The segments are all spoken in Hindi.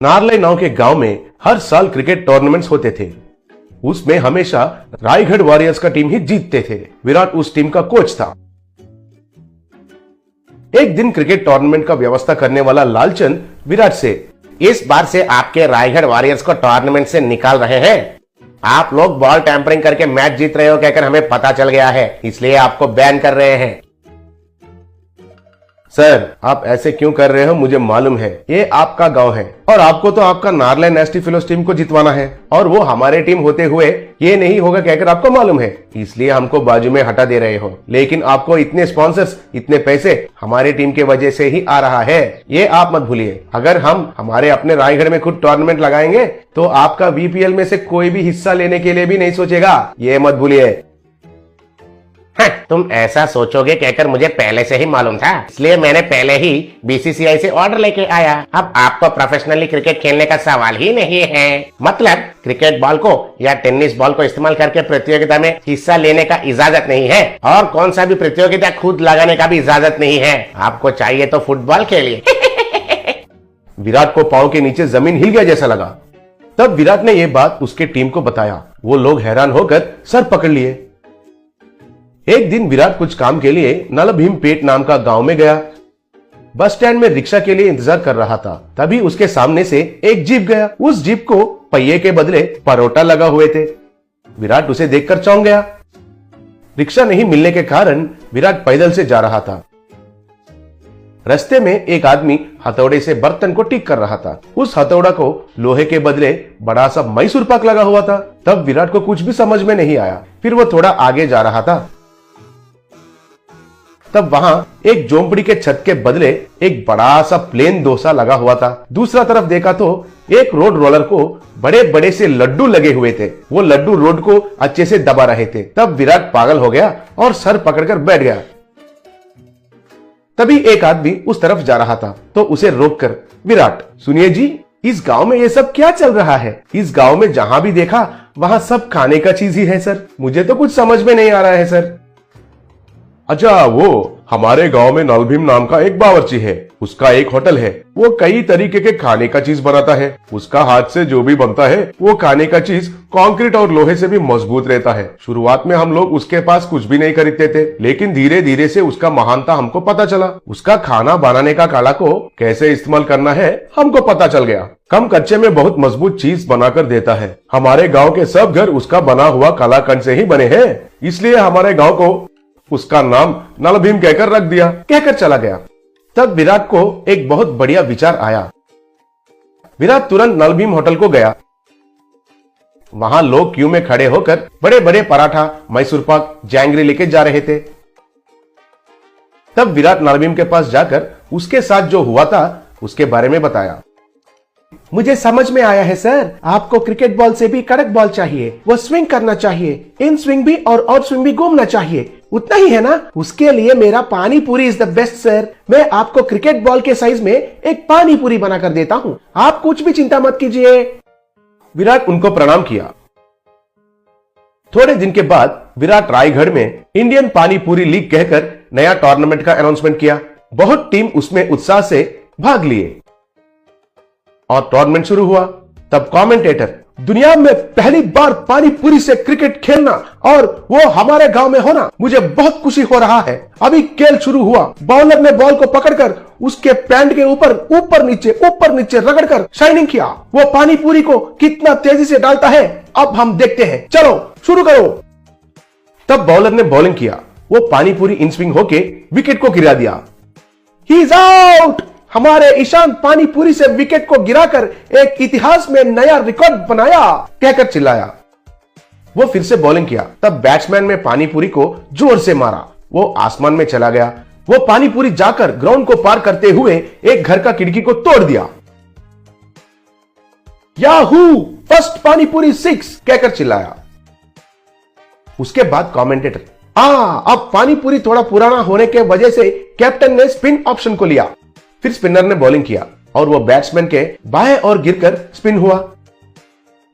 नारले नाव के गांव में हर साल क्रिकेट टूर्नामेंट्स होते थे। उसमें हमेशा रायगढ़ वॉरियर्स का टीम ही जीतते थे। विराट उस टीम का कोच था। एक दिन क्रिकेट टूर्नामेंट का व्यवस्था करने वाला लालचंद विराट से, इस बार से आपके रायगढ़ वॉरियर्स को टूर्नामेंट से निकाल रहे हैं। आप लोग बॉल टैंपरिंग करके मैच जीत रहे हो कहकर हमें पता चल गया है, इसलिए आपको बैन कर रहे हैं। सर आप ऐसे क्यों कर रहे हो? मुझे मालूम है ये आपका गांव है और आपको तो आपका नारले नेस्टी फिलोस टीम को जितवाना है और वो हमारे टीम होते हुए ये नहीं होगा कहकर आपको मालूम है, इसलिए हमको बाजू में हटा दे रहे हो। लेकिन आपको इतने स्पॉन्सर्स, इतने पैसे हमारी टीम के वजह से ही आ रहा है, ये आप मत भूलिए। अगर हम हमारे अपने रायगढ़ में खुद टूर्नामेंट लगाएंगे तो आपका वीपीएल में से कोई भी हिस्सा लेने के लिए भी नहीं सोचेगा, ये मत भूलिए। तुम ऐसा सोचोगे कहकर मुझे पहले से ही मालूम था, इसलिए मैंने पहले ही बीसीसीआई से ऑर्डर लेके आया। अब आपको प्रोफेशनली क्रिकेट खेलने का सवाल ही नहीं है। मतलब क्रिकेट बॉल को या टेनिस बॉल को इस्तेमाल करके प्रतियोगिता में हिस्सा लेने का इजाजत नहीं है और कौन सा भी प्रतियोगिता खुद लगाने का भी इजाजत नहीं है। आपको चाहिए तो फुटबॉल खेलिए। विराट को पांव के नीचे जमीन हिल गया जैसा लगा। तब विराट ने यह बात उसके टीम को बताया। वो लोग हैरान होकर सर पकड़ लिए। एक दिन विराट कुछ काम के लिए नलभीमपेट नाम का गांव में गया। बस स्टैंड में रिक्शा के लिए इंतजार कर रहा था। तभी उसके सामने से एक जीप गया। उस जीप को पहिए के बदले परोटा लगा हुए थे। विराट उसे देखकर चौंक गया। रिक्शा नहीं मिलने के कारण विराट पैदल से जा रहा था। रास्ते में एक आदमी हथौड़े से बर्तन को ठीक कर रहा था। उस हथौड़ा को लोहे के बदले बड़ा सा मैसूर पाक लगा हुआ था। तब विराट को कुछ भी समझ में नहीं आया। फिर वो थोड़ा आगे जा रहा था। तब वहां एक झोंपड़ी के छत के बदले एक बड़ा सा प्लेन डोसा लगा हुआ था। दूसरा तरफ देखा तो एक रोड रोलर को बड़े बड़े से लड्डू लगे हुए थे। वो लड्डू रोड को अच्छे से दबा रहे थे। तब विराट पागल हो गया और सर पकड़कर बैठ गया। तभी एक आदमी उस तरफ जा रहा था तो उसे रोककर, विराट सुनिए जी, इस गांव में ये सब क्या चल रहा है? इस गांव में जहां भी देखा वहां सब खाने का चीज ही है सर। मुझे तो कुछ समझ में नहीं आ रहा है सर। अच्छा, वो हमारे गांव में नलभीम नाम का एक बावर्ची है। उसका एक होटल है। वो कई तरीके के खाने का चीज बनाता है। उसका हाथ से जो भी बनता है वो खाने का चीज कंक्रीट और लोहे से भी मजबूत रहता है। शुरुआत में हम लोग उसके पास कुछ भी नहीं खरीदते थे, लेकिन धीरे धीरे से उसका महानता हमको पता चला। उसका खाना बनाने का कला को कैसे इस्तेमाल करना है हमको पता चल गया। कम कच्चे में बहुत मजबूत चीज बनाकर देता है। हमारे गाँव के सब घर उसका बना हुआ कलाकंड से ही बने हैं, इसलिए हमारे गाँव को उसका नाम नलभीम कहकर रख दिया। कहकर चला गया। तब विराट को एक बहुत बढ़िया विचार आया। विराट तुरंत नलभीम होटल को गया। वहां लोग क्यू में खड़े होकर बड़े बड़े पराठा, मैसूर पाक, जैंगरी लेके जा रहे थे। तब विराट नलभीम के पास जाकर उसके साथ जो हुआ था उसके बारे में बताया। मुझे समझ में आया है सर, आपको क्रिकेट बॉल से भी कड़क बॉल चाहिए। वो स्विंग करना चाहिए, इन स्विंग भी और आउट स्विंग भी घूमना चाहिए, उतना ही है ना? उसके लिए मेरा पानी पूरी इज द बेस्ट सर। मैं आपको क्रिकेट बॉल के साइज में एक पानी पूरी बनाकर देता हूँ, आप कुछ भी चिंता मत कीजिए। विराट उनको प्रणाम किया। थोड़े दिन के बाद विराट रायगढ़ में इंडियन पानी पूरी लीग कहकर नया टूर्नामेंट का अनाउंसमेंट किया। बहुत टीम उसमें उत्साह से भाग लिए और टूर्नामेंट शुरू हुआ। तब कमेंटेटर, दुनिया में पहली बार पानी पूरी से क्रिकेट खेलना और वो हमारे गांव में होना, मुझे बहुत खुशी हो रहा है। अभी खेल शुरू हुआ। बॉलर ने बॉल को पकड़कर उसके पैंट के ऊपर नीचे रगड़कर शाइनिंग किया। वो पानी पूरी को कितना तेजी से डालता है अब हम देखते हैं। चलो शुरू करो। तब बॉलर ने बॉलिंग किया। वो पानी पूरी इन स्विंग होके विकेट को गिरा दिया। He is out. हमारे ईशान पानीपुरी से विकेट को गिराकर एक इतिहास में नया रिकॉर्ड बनाया, कहकर चिल्लाया। वो फिर से बॉलिंग किया। तब बैट्समैन ने पानीपुरी को जोर से मारा। वो आसमान में चला गया। वो पानीपुरी जाकर ग्राउंड को पार करते हुए एक घर का खिड़की को तोड़ दिया। याहू, फर्स्ट पानीपुरी 6, कहकर चिल्लाया। उसके बाद कमेंटेटर, अब पानीपुरी थोड़ा पुराना होने के वजह से कैप्टन ने स्पिन ऑप्शन को लिया। फिर स्पिनर ने बॉलिंग किया और वो बैट्समैन के बाएं ओर गिरकर स्पिन हुआ।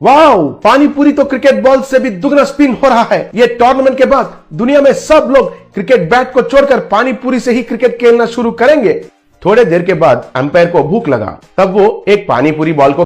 वाओ, पानीपुरी तो क्रिकेट बॉल से भी दुगना स्पिन हो रहा है। ये टूर्नामेंट के बाद दुनिया में सब लोग क्रिकेट बैट को छोड़कर पानीपुरी से ही क्रिकेट खेलना शुरू करेंगे। थोड़े देर के बाद अंपायर को भूख लगा, तब वो एक पानी पूरी बॉल को